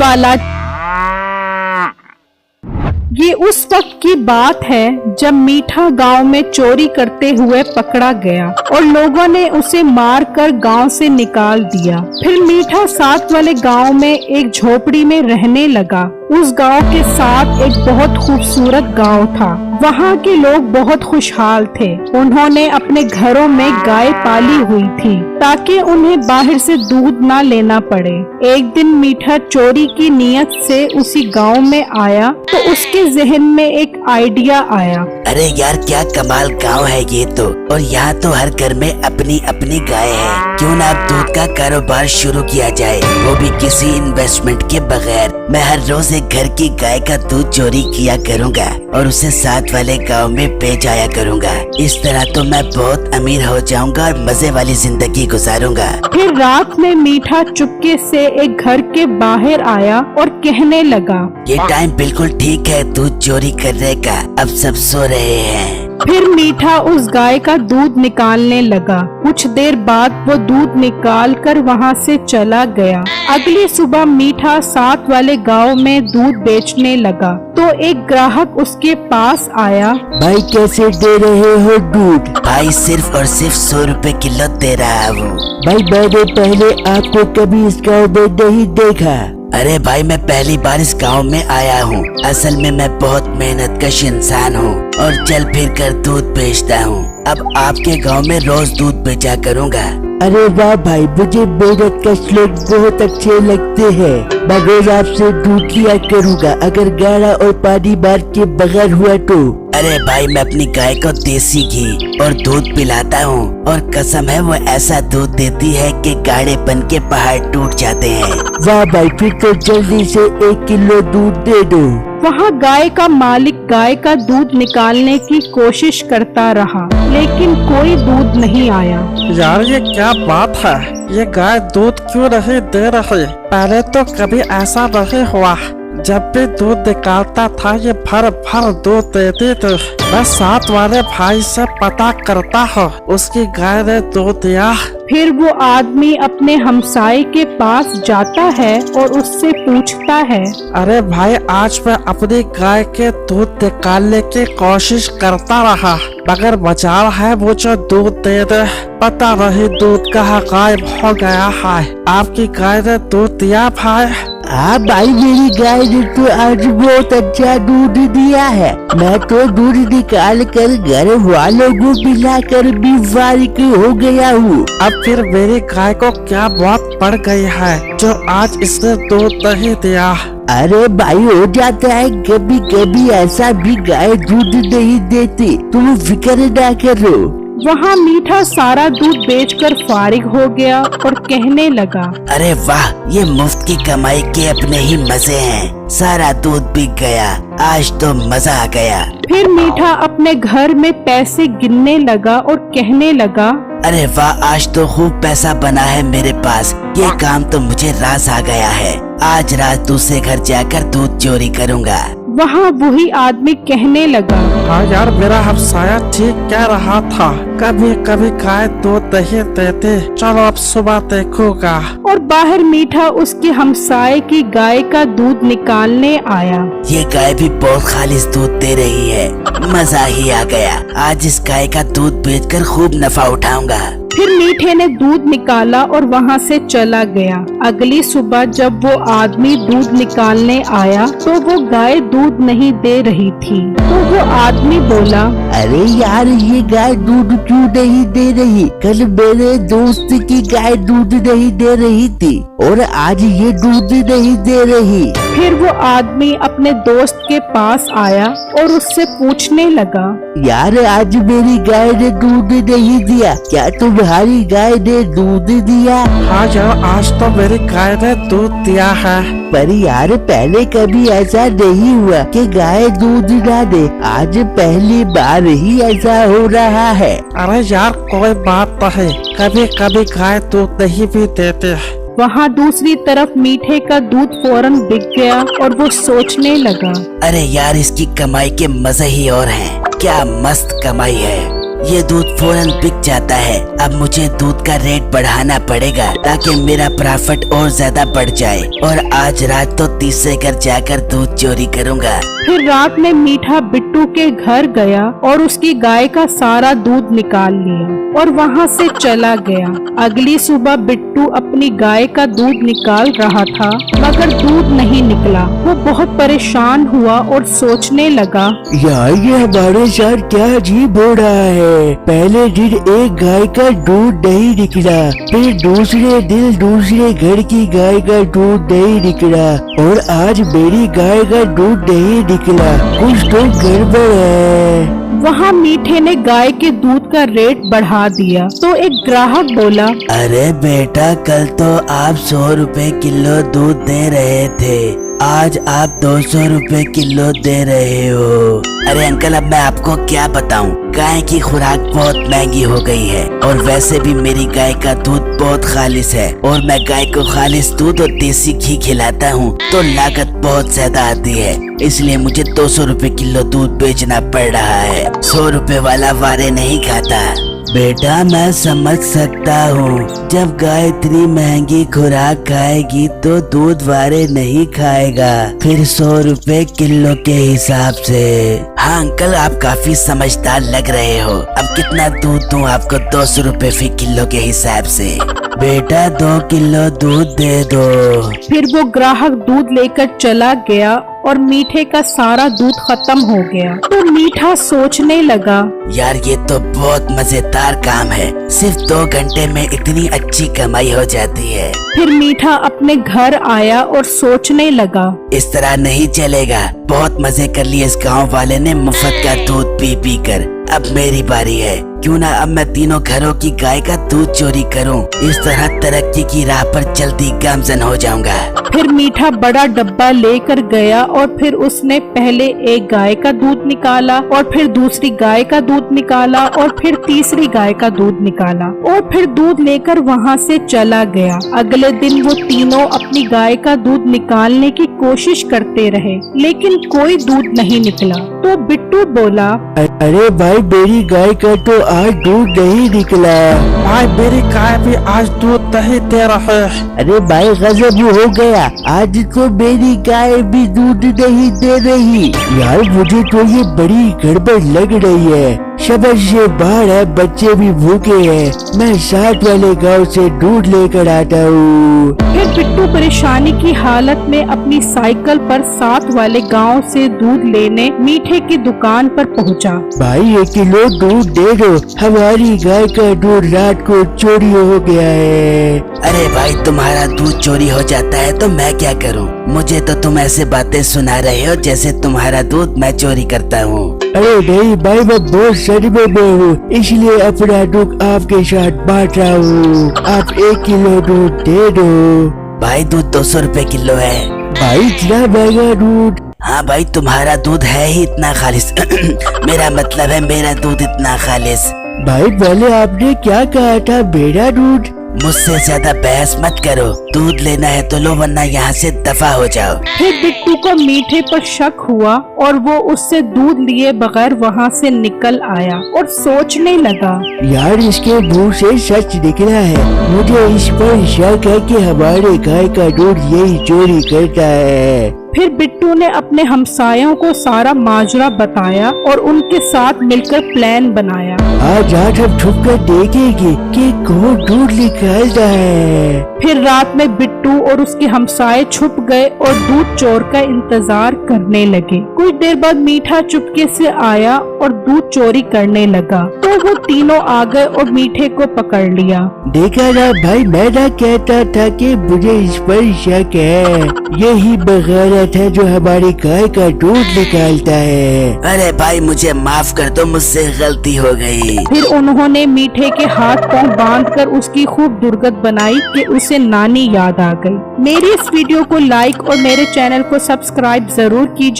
वाला। ये उस वक्त की बात है जब मीठा गांव में चोरी करते हुए पकड़ा गया और लोगों ने उसे मारकर गांव से निकाल दिया। फिर मीठा साथ वाले गांव में एक झोपड़ी में रहने लगा। उस गांव के साथ एक बहुत खूबसूरत गांव था। वहाँ के लोग बहुत खुशहाल थे। उन्होंने अपने घरों में गाय पाली हुई थी ताकि उन्हें बाहर से दूध ना लेना पड़े। एक दिन मीठा चोरी की नीयत से उसी गांव में आया तो उसके जहन में एक आइडिया आया। अरे यार, क्या कमाल गांव है ये तो, और यहाँ तो हर घर में अपनी अपनी गाय है। क्यों ना अब दूध का कारोबार शुरू किया जाए, वो भी किसी इन्वेस्टमेंट के बगैर। मैं हर रोज एक घर की गाय का दूध चोरी किया करूँगा और उसे साथ वाले गांव में बेच आया करूँगा। इस तरह तो मैं बहुत अमीर हो जाऊँगा और मजे वाली जिंदगी गुजारूंगा। फिर रात में मीठा चुपके से एक घर के बाहर आया और कहने लगा, ये टाइम बिल्कुल ठीक है दूध चोरी करने का, अब सब सो रहे हैं। फिर मीठा उस गाय का दूध निकालने लगा। कुछ देर बाद वो दूध निकाल कर वहाँ से चला गया। अगली सुबह मीठा साथ वाले गांव में दूध बेचने लगा तो एक ग्राहक उसके पास आया। भाई कैसे दे रहे हो दूध? भाई सिर्फ और सिर्फ 100 रुपए किलो दे रहा है वो। भाई मैंने पहले आपको कभी इस गाँव में नहीं देखा। अरे भाई, मैं पहली बार इस गांव में आया हूँ। असल में मैं बहुत मेहनतकश इंसान हूँ और चल फिर कर दूध बेचता हूँ। अब आपके गांव में रोज दूध बेचा करूँगा। अरे वाह भाई, मुझे मेहनतकश लोग बहुत अच्छे लगते हैं। मैं रोज आपसे दूध लिया करूँगा अगर गाढ़ा और पानी मार के बगैर हुआ तो। अरे भाई, मैं अपनी गाय को देसी घी और दूध पिलाता हूँ और कसम है वो ऐसा दूध देती है कि गाढ़ेपन के पहाड़ टूट जाते हैं। वाह भाई, फिर तो जल्दी से 1 किलो दूध दे दो। वहाँ गाय का मालिक गाय का दूध निकालने की कोशिश करता रहा लेकिन कोई दूध नहीं आया। यार ये क्या बात है, ये गाय दूध क्यों नहीं दे रही? पहले तो कभी ऐसा नहीं हुआ। जब भी दूध निकालता था ये भर भर दूध देती थी। मैं साथ वाले भाई से पता करता हूँ, उसकी गाय ने दूध दिया। फिर वो आदमी अपने हमसाये के पास जाता है और उससे पूछता है, अरे भाई, आज मैं अपनी गाय के दूध निकालने की कोशिश करता रहा मगर बाजार है मुझे दूध दे दे। पता नहीं दूध कहाँ गायब हो गया है। आपकी गाय ने दूध दिया भाई? हाँ भाई, मेरी गाय ने तो आज बहुत अच्छा दूध दिया है। मैं तो दूध निकाल कर घर वालों को पिलाकर भी फारिग हो गया हूँ। अब फिर मेरी गाय को क्या बात पड़ गई है जो आज इसने दूध नहीं दिया? अरे भाई, हो जाता है कभी कभी ऐसा भी, गाय दूध नहीं देती, तुम फिक्र ना करो। वहाँ मीठा सारा दूध बेचकर फारिग हो गया और कहने लगा, अरे वाह, ये मुफ्त की कमाई के अपने ही मजे हैं। सारा दूध बिक गया, आज तो मजा आ गया। फिर मीठा अपने घर में पैसे गिनने लगा और कहने लगा, अरे वाह, आज तो खूब पैसा बना है मेरे पास। ये काम तो मुझे रास आ गया है। आज रात दूसरे घर जाकर दूध चोरी करूँगा। वहाँ वही आदमी कहने लगा, हाँ यार, मेरा हमसाया ठीक कह रहा था, कभी कभी गाय दूध नहीं देते। चलो अब सुबह देखूंगा। और बाहर मीठा उसके हमसाये की गाय का दूध निकालने आया। ये गाय भी बहुत खालिस दूध दे रही है, मजा ही आ गया। आज इस गाय का दूध बेचकर खूब नफा उठाऊंगा। फिर मीठे ने दूध निकाला और वहाँ से चला गया। अगली सुबह जब वो आदमी दूध निकालने आया तो वो गाय दूध नहीं दे रही थी। तो वो आदमी बोला, अरे यार, ये गाय दूध क्यों नहीं दे रही? कल मेरे दोस्त की गाय दूध नहीं दे रही थी और आज ये दूध नहीं दे रही। फिर वो आदमी अपने दोस्त के पास आया और उससे पूछने लगा, यार, आज मेरी गाय ने दूध नहीं दिया, क्या तुम्हारी गाय ने दूध दिया? हाँ यार, आज तो मेरी गाय ने दूध दिया है। पर यार, पहले कभी ऐसा नहीं हुआ कि गाय दूध ना दे। आज पहली बार ही ऐसा हो रहा है। अरे यार, कोई बात नहीं, कभी कभी गाय दूध नहीं भी देते। वहाँ दूसरी तरफ मीठे का दूध फौरन बिक गया और वो सोचने लगा, अरे यार, इसकी कमाई के मजे ही और हैं। क्या मस्त कमाई है। ये दूध फौरन बिक जाता है। अब मुझे दूध का रेट बढ़ाना पड़ेगा ताकि मेरा प्रॉफिट और ज्यादा बढ़ जाए, और आज रात तो तीसरे घर जाकर दूध चोरी करूँगा। फिर रात में मीठा बिट्टू के घर गया और उसकी गाय का सारा दूध निकाल लिया और वहाँ से चला गया। अगली सुबह बिट्टू अपनी गाय का दूध निकाल रहा था, मगर दूध नहीं निकला। वो बहुत परेशान हुआ और सोचने लगा, यार ये हमारे साथ क्या अजीब हो रहा है। पहले दिन एक गाय का दूध नहीं निकला, फिर दूसरे दिन दूसरे घर की गाय का दूध नहीं निकला, और आज मेरी गाय का दूध नहीं निकला। कुछ तो गड़बड़ है। वहाँ मीठे ने गाय के दूध का रेट बढ़ा दिया तो एक ग्राहक बोला, अरे बेटा, कल तो आप 100 रुपए किलो दूध दे रहे थे, आज आप 200 रुपए किलो दे रहे हो। अरे अंकल, अब मैं आपको क्या बताऊं, गाय की खुराक बहुत महंगी हो गई है, और वैसे भी मेरी गाय का दूध बहुत खालिस है, और मैं गाय को खालिस दूध और देसी घी खिलाता हूँ तो लागत बहुत ज्यादा आती है, इसलिए मुझे 200 रुपए किलो दूध बेचना पड़ रहा है। 100 रुपए वाला वारे नहीं खाता। बेटा, मैं समझ सकता हूँ, जब गाय इतनी महंगी खुराक खाएगी तो दूध वारे नहीं खाएगा, फिर 100 रुपए किलो के हिसाब से। हाँ अंकल, आप काफी समझदार लग रहे हो। अब कितना दूध दूं आपको? 200 रुपए फी किलो के हिसाब से। बेटा 2 किलो दूध दे दो। फिर वो ग्राहक दूध लेकर चला गया और मीठे का सारा दूध खत्म हो गया। तो मीठा सोचने लगा, यार ये तो बहुत मजेदार काम है, सिर्फ 2 घंटे में इतनी अच्छी कमाई हो जाती है। फिर मीठा अपने घर आया और सोचने लगा, इस तरह नहीं चलेगा। बहुत मजे कर लिए इस गांव वाले ने मुफ्त का दूध पी पी कर। अब मेरी बारी है, क्यों ना अब मैं तीनों घरों की गाय का दूध चोरी करूं। इस तरह तरक्की की राह पर जल्दी गामजन हो जाऊंगा। फिर मीठा बड़ा डब्बा लेकर गया और फिर उसने पहले एक गाय का दूध निकाला और फिर दूसरी गाय का दूध निकाला और फिर तीसरी गाय का दूध निकाला और फिर दूध लेकर वहाँ से चला गया। अगले दिन वो तीनों अपनी गाय का दूध निकालने की कोशिश करते रहे, लेकिन कोई दूध नहीं निकला। तो बिट्टू बोला, अरे भाई, मेरी गाय का तो आज दूध नहीं निकला। भाई मेरी गाय भी आज दूध नहीं दे रहे। अरे भाई, गजब हो गया, आज तो मेरी गाय भी दूध नहीं दे रही। यार मुझे तो ये बड़ी गड़बड़ लग रही है। समझ से बाहर है, बच्चे भी भूखे हैं। मैं साथ वाले गांव से दूध लेकर आता हूँ। फिर बिट्टू परेशानी की हालत में अपनी साइकिल पर साथ वाले गांव से दूध लेने मीठे की दुकान पर पहुंचा। भाई 1 किलो दूध दे दो, हमारी गाय का दूध रात को चोरी हो गया है। अरे भाई, तुम्हारा दूध चोरी हो जाता है तो मैं क्या करूं? मुझे तो तुम ऐसे बातें सुना रहे हो जैसे तुम्हारा दूध मैं चोरी करता हूं। अरे नहीं भाई, मैं बहुत सदमे में हूँ, इसलिए अपना दुख आपके साथ बांट रहा हूँ। आप 1 किलो दूध दे दो। भाई दूध 200 रुपए किलो है। भाई इतना महंगा दूध? हाँ भाई, तुम्हारा दूध है ही इतना खालिस। मेरा मतलब है मेरा दूध इतना खालिस। भाई पहले आपने क्या कहा था, मेरा दूध? मुझसे ज्यादा बहस मत करो। दूध लेना है तो लो, वरना यहाँ से दफा हो जाओ। फिर बिट्टू को मीठे पर शक हुआ और वो उससे दूध लिए बगैर वहाँ से निकल आया और सोचने लगा, यार इसके मुंह से सच निकला है। मुझे इस पर शक है कि हमारे गाय का दूध यही चोरी करता है। फिर बिट्टू ने अपने हमसायों को सारा माजरा बताया और उनके साथ मिलकर प्लान बनाया। आज हम छुप कर देखेंगे कि कौन दूध निकालता है। फिर रात में बिट्टू और उसके हमसाये छुप गए और दूध चोर का इंतजार करने लगे। कुछ देर बाद मीठा चुपके से आया और दूध चोरी करने लगा, तो वो तीनों आ गए और मीठे को पकड़ लिया। देखा ना भाई, मैं ना कहता था कि मुझे इस पर शक है। यही बगावत है जो हमारी गाय का दूध निकालता है। अरे भाई, मुझे माफ कर दो, मुझसे गलती हो गई। फिर उन्होंने मीठे के हाथ पांव बांधकर उसकी खूब दुर्गत बनाई कि उसे नानी याद आ गई। मेरी इस वीडियो को लाइक और मेरे चैनल को सब्सक्राइब जरूर कीजिए।